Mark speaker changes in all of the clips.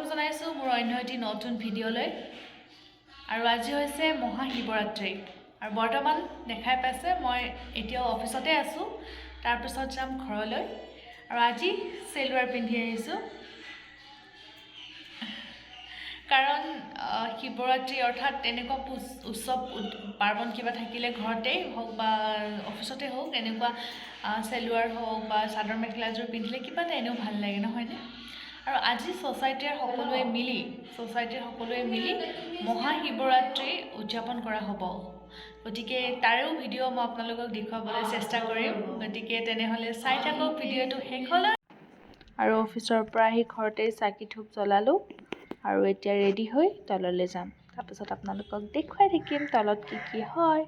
Speaker 1: স্বাগতম জনাইছো মোৰ অন্য এটি নতুন ভিডিঅ'লৈ। আৰু আজি হৈছে মহাশিৱৰাত্ৰি আৰু বৰ্তমান দেখাই পাইছে মই এতিয়াও অফিসতে আছো। তাৰ পিছত যাম ঘৰলৈ আৰু আজি চেলৱাৰ পিন্ধি আহিছো কাৰণ শিৱৰাত্ৰি অৰ্থাৎ এনেকুৱা উৎসৱ পাৰ্বণ কিবা থাকিলে ঘৰতেই হোক বা অফিসতে হোক এনেকুৱা চেলৱাৰ হোক বা চাদৰ মেখেলাযোৰ পিন্ধিলে কিবা এটা এনেও ভাল লাগে নহয়নে। আৰু আজি সোসাইটিৰ সকলোৱে মিলি মহাশিৱৰাত্ৰি উদযাপন কৰা হ'ব। গতিকে তাৰো ভিডিঅ' মই আপোনালোকক দেখুৱাবলৈ চেষ্টা কৰিম। গতিকে তেনেহ'লে চাই থাকক ভিডিঅ'টো শেষলৈ। আৰু অফিচৰ পৰা আহি ঘৰতে চাকি ধূপ জ্বলালোঁ আৰু এতিয়া ৰেডি হৈ তললৈ যাম। তাৰপিছত আপোনালোকক দেখুৱাই থাকিম তলত কি হয়।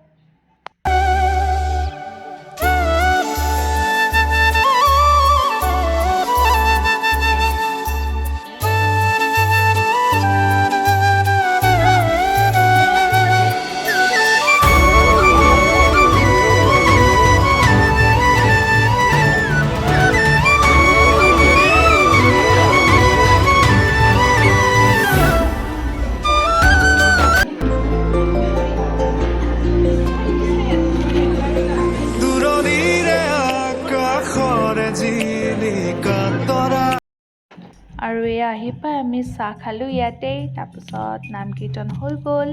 Speaker 1: আৰু এয়া আহি পাই আমি চাহ খালোঁ ইয়াতেই। তাৰপিছত নাম কীৰ্তন হৈ গ'ল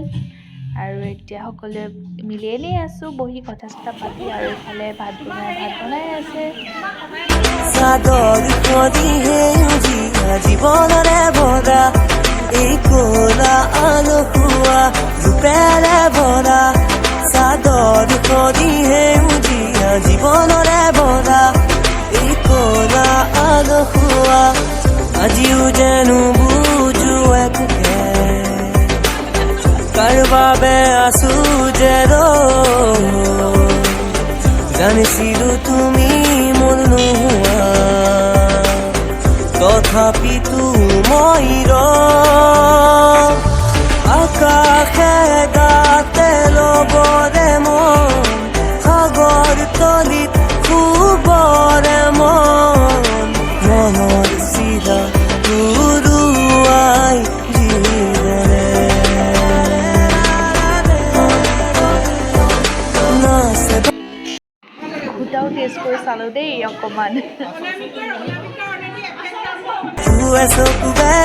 Speaker 1: আৰু এতিয়া সকলোৱে মিলি এনেই আছোঁ বহি কথা চথা পাতি। আৰু ইফালে ভাত বনাই আছে। জীৱনৰে ভৰা এই ক'লা আলসুৱা ৰূপেৰে ভৰা চাদৰ খদিহে উজিয়া জীৱনৰে ভৰা এই ক'লা আলসুৱা আজিও জানো বুজো একোকে কাৰ বাবে আছো যে জানিছিলো তুমি মোৰ নোহোৱা তথাপিতো মই আকাশে গাতে ল'বৰে মন সাগৰ তলিত শুবৰে মন মনৰ চিৰা উৰুৱাই জীৱনে গোটাও টেষ্ট কৰি চালোঁ দেই অকণমান। চকুৱে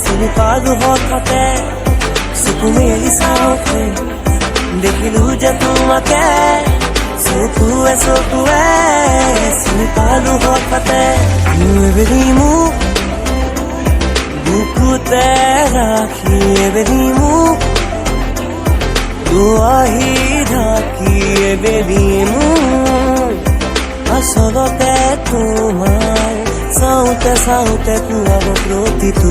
Speaker 1: চিনি পালো হঠাতে চকু মেলি চাওঁতে দেখিলো যে তোমাকে চকুৱে চিনি পালো হঠাতে এবেলি মোক বুকুতে ৰাখি এবেলি মোক দুৱাহি ঢাকি এবেলি মোক আচলতে তোমাৰ চাওঁতে পুৱাব প্ৰতিটো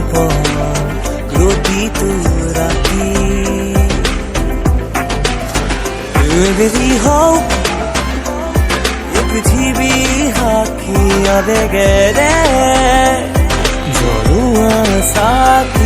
Speaker 1: প্ৰতিটো ৰাতি এবেলি হওক পৃথিৱী সাক্ষী আবেগেৰে জৰুৱা চাকি